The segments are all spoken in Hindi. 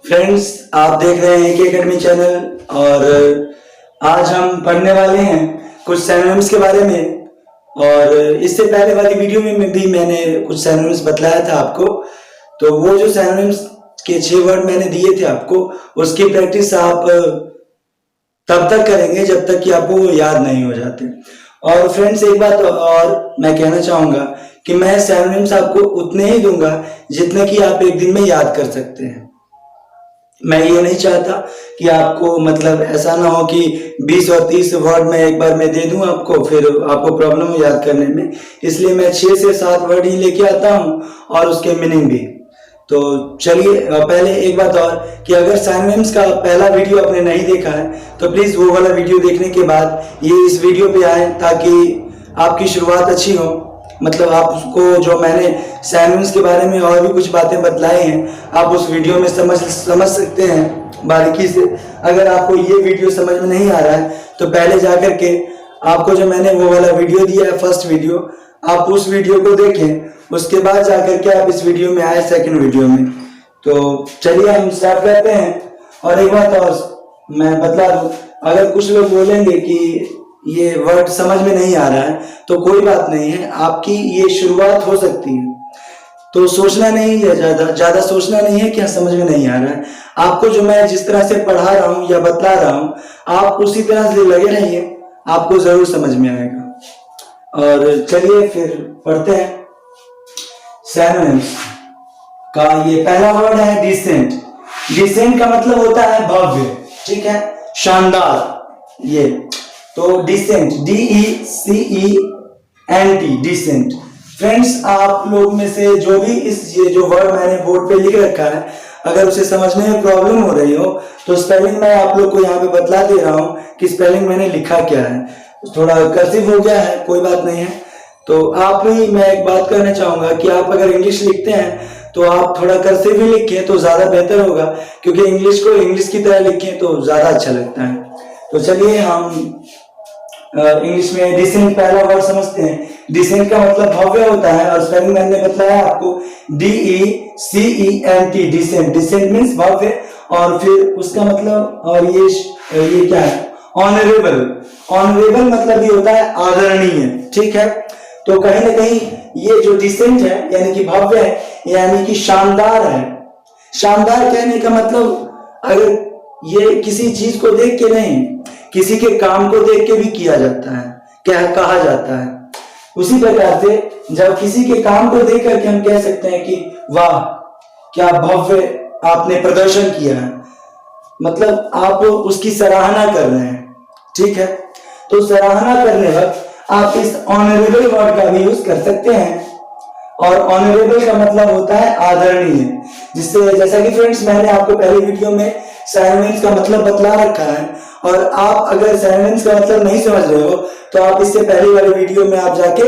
फ्रेंड्स, आप देख रहे हैं के अकेडमी चैनल और आज हम पढ़ने वाले हैं कुछ सिनोनिम्स के बारे में। और इससे पहले वाली वीडियो में भी मैंने कुछ सिनोनिम्स बतलाया था आपको। तो वो जो सिनोनिम्स के 6 वर्ड मैंने दिए थे आपको, उसकी प्रैक्टिस आप तब तक करेंगे जब तक कि आपको वो याद नहीं हो जाते। और फ्रेंड्स, एक बात और मैं कहना चाहूंगा कि मैं सिनोनिम्स आपको उतने ही दूंगा जितने कि आप एक दिन में याद कर सकते हैं। मैं ये नहीं चाहता कि आपको मतलब ऐसा ना हो कि 20 और 30 वर्ड मैं एक बार में दे दूं आपको, फिर आपको प्रॉब्लम हो याद करने में। इसलिए मैं 6 से 7 वर्ड ही लेके आता हूं और उसके मीनिंग भी। तो चलिए, पहले एक बात और कि अगर सिनोनिम्स का पहला वीडियो आपने नहीं देखा है तो प्लीज वो वाला वीडियो देखने के बाद ये इस वीडियो पे आए, ताकि आपकी शुरुआत अच्छी हो। मतलब आपको जो मैंने सिनोनिम्स के बारे में और भी कुछ बातें बतलाई हैं, आप उस वीडियो में समझ सकते हैं बारीकी से। अगर आपको ये वीडियो समझ में नहीं आ रहा है तो पहले जाकर के आपको जो मैंने वो वाला वीडियो दिया है, फर्स्ट वीडियो, आप उस वीडियो को देखें। उसके बाद जाकर के आप इस वीडियो में आए, सेकंड वीडियो में। तो चलिए हम स्टार्ट करते हैं। और एक बात और मैं बतला दूं, अगर कुछ लोग बोलेंगे कि ये वर्ड समझ में नहीं आ रहा है तो कोई बात नहीं है, आपकी ये शुरुआत हो सकती है। तो सोचना नहीं है, ज्यादा सोचना नहीं है कि समझ में नहीं आ रहा है। आपको जो मैं जिस तरह से पढ़ा रहा हूं या बतला रहा हूं, आप उसी तरह से लगे रहिए, आपको जरूर समझ में आएगा। और चलिए फिर पढ़ते हैं। सिनोनिम्स का ये पहला वर्ड है डिसेंट। डिसेंट का मतलब होता है भव्य, ठीक है, शानदार। ये तो डिसेंट, DECENT, डिसेंट। फ्रेंड्स, आप लोग में से जो भी ये जो वर्ड मैंने बोर्ड पे लिख रखा है, अगर उसे समझने में प्रॉब्लम हो रही हो तो स्पेलिंग मैं आप लोग को यहाँ पे बतला दे रहा हूँ कि स्पेलिंग मैंने लिखा क्या है। थोड़ा कर्सिव हो गया है, कोई बात नहीं है। तो आप ही, मैं एक बात कहना चाहूंगा कि आप अगर इंग्लिश लिखते हैं तो आप थोड़ा कर्सिव ही लिखें तो ज्यादा बेहतर होगा, क्योंकि इंग्लिश को इंग्लिश की तरह लिखें तो ज्यादा अच्छा लगता है। तो चलिए हम इंग्लिश में डिसेंट पहला वर्ड समझते हैं। डिसेंट का मतलब भव्य होता है और स्पेलिंग मैंने बताया आपको, DECENT, डिसेंट। डिसेंट मीन्स भव्य, और फिर उसका मतलब, और ये क्या है, ऑनरेबल। ऑनरेबल मतलब ये होता है आदरणीय, ठीक है। तो कहीं ना कहीं ये जो डिसेंट है यानी कि भव्य है, यानी कि शानदार है। शानदार कहने का मतलब, अगर ये किसी चीज को देख के नहीं, किसी के काम को देख के भी किया जाता है, क्या कहा जाता है। उसी प्रकार से जब किसी के काम को देख करके हम कह सकते हैं कि वाह क्या भव्य आपने प्रदर्शन किया है, मतलब आप उसकी सराहना कर रहे हैं, ठीक है। तो सराहना करने वक्त आप इस ऑनरेबल वर्ड का भी यूज कर सकते हैं। और ऑनरेबल का मतलब होता है आदरणीय, जिससे जैसा कि फ्रेंड्स मैंने आपको पहले वीडियो में सिनोनिम्स का मतलब बतला रखा है। और आप अगर सिनोनिम्स का मतलब नहीं समझ रहे हो तो आप इससे पहले वाले वीडियो में आप जाके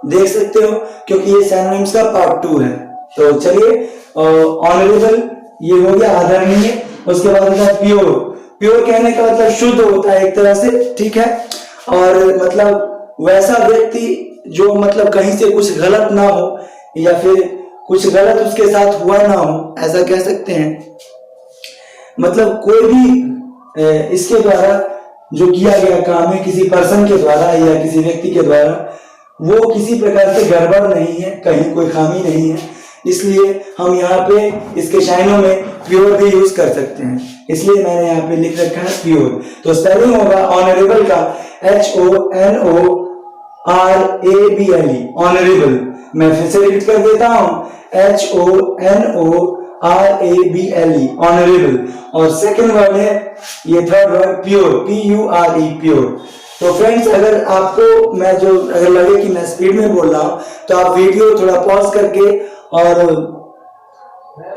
देख सकते हो, क्योंकि ये सिनोनिम्स का पार्ट 2 है। तो चलिए, ऑनरेबल ये हो गया आदरणीय। उसके बाद होता है प्योर। प्योर कहने का मतलब शुद्ध होता है एक तरह से, ठीक है। और मतलब वैसा व्यक्ति जो मतलब कहीं से कुछ गलत ना हो या फिर कुछ गलत उसके साथ हुआ ना हो, ऐसा कह सकते हैं। मतलब कोई भी इसके द्वारा जो किया गया काम है, किसी पर्सन के द्वारा या किसी व्यक्ति के द्वारा, वो किसी प्रकार से गड़बड़ नहीं है, कहीं कोई खामी नहीं है। इसलिए हम यहाँ पे इसके शाइनों में प्योर भी यूज कर सकते हैं, इसलिए मैंने यहाँ पे लिख रखा है प्योर। तो स्पेलिंग होगा ऑनरेबल का HONORABLE, ऑनरेबल। मैं फिर से रिपीट कर देता हूं, HONORABLE, ऑनरेबल। और सेकंड वर्ड है, ये third word pure, PURE, pure. तो फ्रेंड्स, अगर आपको मैं जो अगर लगे कि मैं स्पीड में बोल रहा हूं तो आप वीडियो थोड़ा पॉज करके और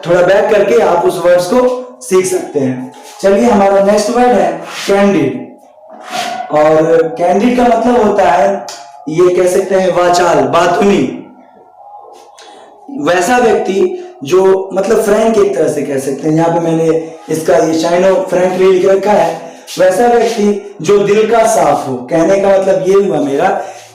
थोड़ा बैक करके आप उस वर्ड्स को सीख सकते हैं। चलिए, हमारा नेक्स्ट वर्ड है कैंडिड। और कैंडिड का मतलब होता है, ये कह सकते हैं वाचाल, बातूनी। वैसा व्यक्ति जो मतलब फ्रैंक एक तरह से कह सकते हैं, यहाँ पे मैंने इसका ये शाइनो फ्रैंकली लिख रखा है। वैसा व्यक्ति जो दिल का साफ हो, कहने का मतलब ये हुआ मेरा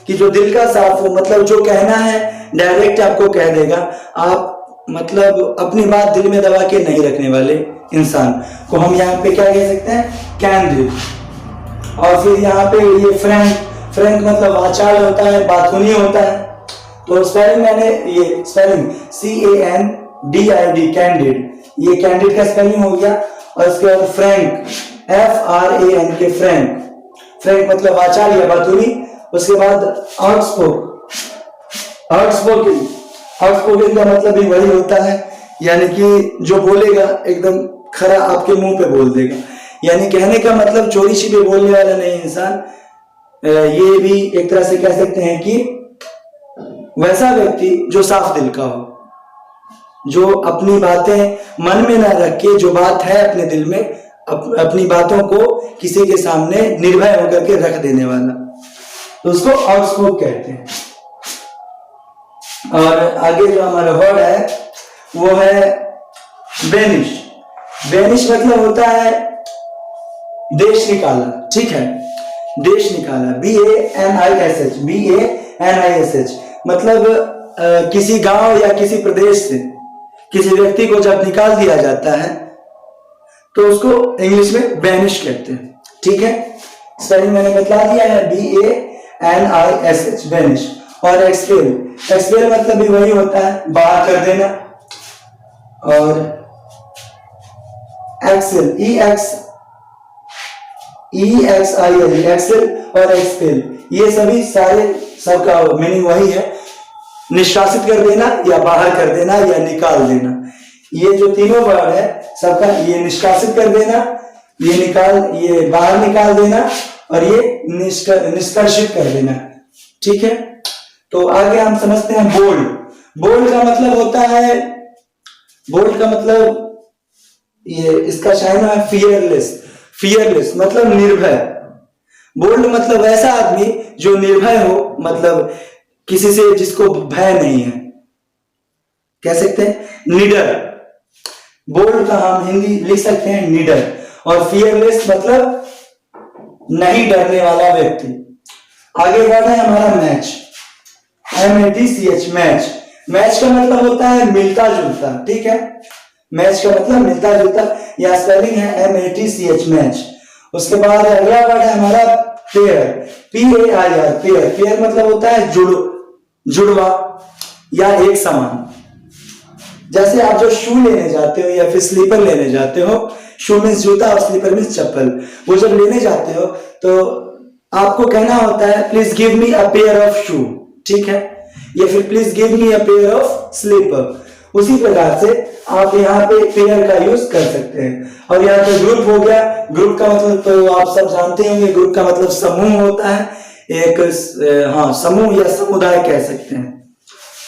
कि जो दिल का साफ हो, मतलब जो कहना है डायरेक्ट आपको कह देगा। आप मतलब अपनी बात दिल में दबा के नहीं रखने वाले इंसान को हम यहाँ पे क्या कह सकते हैं, कैंडिड। और फिर यहाँ पे ये फ्रैंक, फ्रैंक मतलब वाचाल होता है, बातूनी होता है। तो स्पेलिंग मैंने ये स्पेलिंग CANDID कैंडिड, ये कैंडिड का स्पेलिंग हो गया। और इसके बाद फ्रैंक FRANK फ्रैंक, फ्रैंक मतलब वाचाल या बातूनी। उसके बाद आउटस्पोक, आउटस्पोकन, आउटस्पोकन का मतलब भी वही होता है, यानी कि जो बोलेगा एकदम खरा आपके मुंह पे बोल देगा। यानी कहने का मतलब चोरी छिपे बोलने वाला नहीं इंसान। ये भी एक तरह से कह सकते हैं कि वैसा व्यक्ति जो साफ दिल का हो, जो अपनी बातें मन में ना रख के जो बात है अपने दिल में, अपनी बातों को किसी के सामने निर्भय होकर के रख देने वाला, तो उसको आउटस्पोक कहते हैं। और आगे जो हमारा वर्ड है वो है बेनिश। बेनिश मतलब होता है देश निकाला, ठीक है, देश निकाला, BANISH, BANISH मतलब किसी गांव या किसी प्रदेश से किसी व्यक्ति को जब निकाल दिया जाता है तो उसको इंग्लिश में बेनिश कहते हैं, ठीक है। स्पेलिंग मैंने बता दिया है, BANISH बेनिश। और एक्सपेल, एक्सपेल मतलब भी वही होता है, बाहर कर देना। और एक्सेल, EXIL एक्सेल और एक्सपेल, ये सभी सारे सबका मीनिंग वही है, निष्कासित कर देना या बाहर कर देना या निकाल देना। ये जो तीनों वर्ड है सबका, ये निष्कासित कर देना, ये निकाल, ये बाहर निकाल देना और ये निष्कर्षित कर देना, ठीक है। तो आगे हम समझते हैं बोल्ड। बोल्ड का मतलब होता है, बोल्ड का मतलब ये इसका चाइना है फियरलेस, फियरलेस मतलब निर्भय। बोल्ड मतलब वैसा आदमी जो निर्भय हो, मतलब किसी से जिसको भय नहीं है, कह सकते हैं निडर। बोल्ड का हम हिंदी लिख सकते हैं निडर। और फियरलेस मतलब नहीं डरने वाला व्यक्ति। आगे वर्ड है हमारा मैच, MATCH मैच। मैच का मतलब होता है मिलता जुलता, ठीक है, मैच का मतलब मिलता जुलता, या स्पेलिंग है MATCH मैच। उसके बाद अगला वर्ड है हमारा पेयर, PAIR पेयर। पेयर मतलब होता है जुड़वा या एक समान। जैसे आप जो शू लेने जाते हो या फिर स्लीपर लेने जाते हो, शू मीन्स जूता और स्लीपर मीन्स चप्पल, वो जब लेने जाते हो तो आपको कहना होता है please give me a pair of shoe, ठीक है, या फिर please give me a pair of slipper. उसी प्रकार से आप यहाँ पे पेयर का यूज कर सकते हैं। और यहाँ पे ग्रुप हो गया, ग्रुप का मतलब तो आप सब जानते होंगे, ग्रुप का मतलब समूह होता है, एक समूह या समुदाय कह सकते हैं।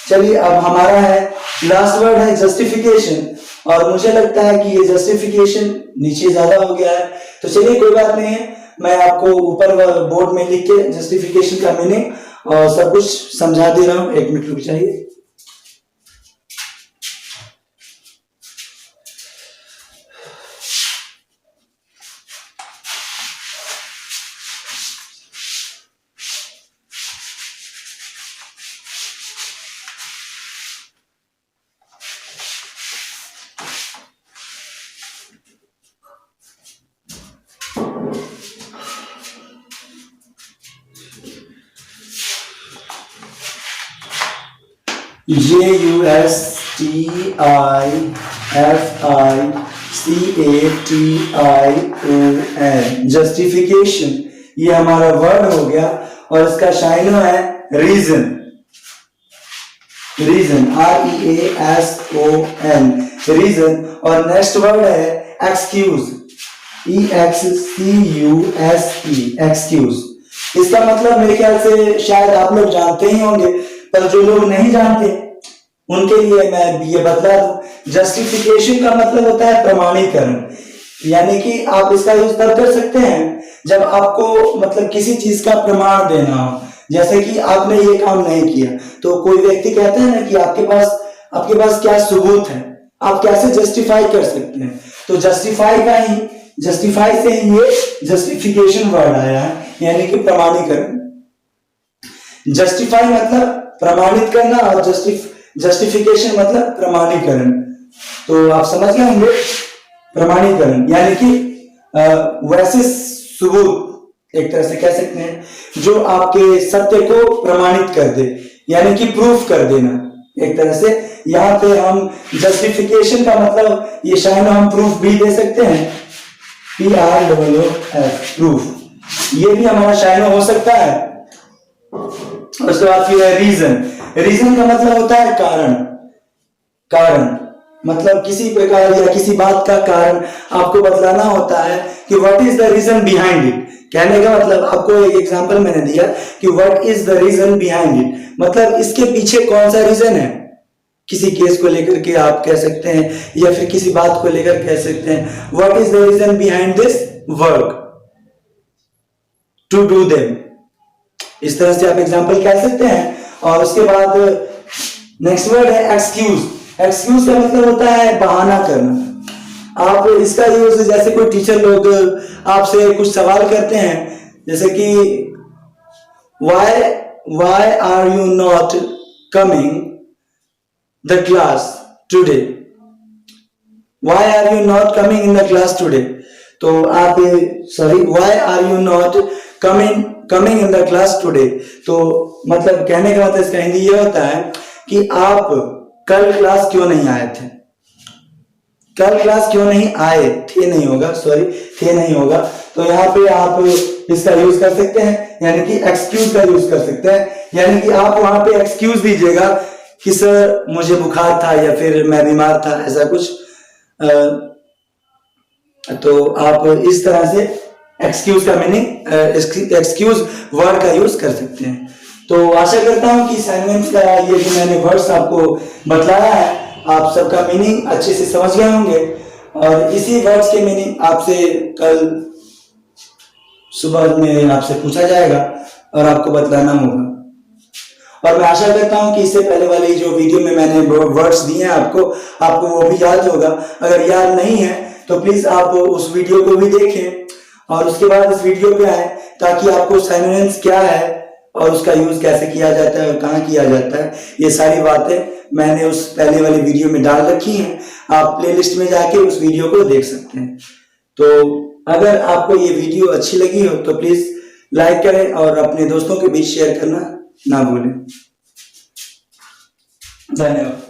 चलिए अब हमारा है लास्ट वर्ड है जस्टिफिकेशन, और मुझे लगता है कि ये जस्टिफिकेशन नीचे ज्यादा हो गया है, तो चलिए कोई बात नहीं है, मैं आपको ऊपर बोर्ड में लिख के जस्टिफिकेशन का मीनिंग और सब कुछ समझा दे रहा हूं। एक मिनट रुक जाइए। JUSTIFICATION, जस्टिफिकेशन, ये हमारा वर्ड हो गया। और इसका शाइनो है रीजन, रीजन REASON रीजन। और नेक्स्ट वर्ड है एक्सक्यूज, EXCUSE एक्सक्यूज। इसका मतलब मेरे ख्याल से शायद आप लोग जानते ही होंगे, पर जो लोग नहीं जानते उनके लिए मैं ये बतला दूं। जस्टिफिकेशन का मतलब होता है प्रमाणीकरण, यानी कि आप इसका यूज तब कर सकते हैं जब आपको मतलब किसी चीज का प्रमाण देना हो। जैसे कि आपने ये काम नहीं किया, तो कोई व्यक्ति कहता है ना कि आपके पास क्या सबूत है, आप कैसे जस्टिफाई कर सकते हैं। तो जस्टिफाई से ही ये जस्टिफिकेशन वर्ड आया है, यानी कि प्रमाणीकरण। जस्टिफाई मतलब प्रमाणित करना, और जस्टिफिकेशन मतलब प्रमाणीकरण। तो आप समझ गए होंगे प्रमाणीकरण यानी कि वैसे सबूत, एक तरह से कह सकते हैं जो आपके सत्य को प्रमाणित कर दे, यानी कि प्रूफ कर देना एक तरह से। यहाँ पे हम जस्टिफिकेशन का मतलब ये शायद हम प्रूफ भी दे सकते हैं, PROOF, प्रूफ, ये भी हमारा शायद हो सकता है। उसके बाद फिर है रीजन। रीजन का मतलब होता है कारण। कारण मतलब किसी प्रकार या किसी बात का कारण आपको बतलाना होता है कि what is the reason behind it. कहने का मतलब, आपको एक एग्जांपल मैंने दिया कि what is the reason behind it, मतलब इसके पीछे कौन सा रीजन है। किसी केस को लेकर के आप कह सकते हैं या फिर किसी बात को लेकर कह सकते हैं what is the reason behind this work to do them. इस तरह से आप एग्जांपल कह सकते हैं। और उसके बाद नेक्स्ट वर्ड है एक्सक्यूज। एक्सक्यूज का मतलब होता है बहाना करना। आप इसका यूज जैसे कोई टीचर लोग आपसे कुछ सवाल करते हैं, जैसे कि why are you not coming the class today? Why are you not coming in the class today? तो आप why are you not coming in the class today? तो मतलब कहने का मतलब इसका हिंदी ये होता है कि आप कल क्लास क्यों नहीं आए थे। कल क्लास क्यों नहीं आए थे, नहीं होगा, सॉरी, थे नहीं होगा। तो यहाँ पे आप इसका यूज कर सकते हैं, यानी कि एक्सक्यूज का यूज कर सकते हैं, यानी कि आप वहां पे एक्सक्यूज दीजिएगा कि सर मुझे बुखार था या फिर मैं बीमार था, ऐसा कुछ। तो आप इस तरह से एक्सक्यूज का मीनिंग, एक्सक्यूज वर्ड का यूज कर सकते हैं। तो आशा करता हूं कि सिनोनिम्स का ये जो मैंने वर्ड्स आपको बतलाया है आप सबका मीनिंग अच्छे से समझ गए होंगे, और इसी वर्ड्स के मीनिंग आपसे कल सुबह में आपसे पूछा जाएगा और आपको बतलाना होगा। और मैं आशा करता हूं कि इससे पहले वाली जो वीडियो में मैंने वर्ड्स दिए हैं आपको वो भी याद होगा। अगर याद नहीं है तो प्लीज आप उस वीडियो को भी देखें और उसके बाद इस वीडियो पे आए, ताकि आपको सिनोनिम्स क्या है और उसका यूज कैसे किया जाता है और कहाँ किया जाता है, ये सारी बातें मैंने उस पहले वाली वीडियो में डाल रखी हैं। आप प्लेलिस्ट में जाके उस वीडियो को देख सकते हैं। तो अगर आपको ये वीडियो अच्छी लगी हो तो प्लीज लाइक करें और अपने दोस्तों के बीच शेयर करना ना भूलें। धन्यवाद।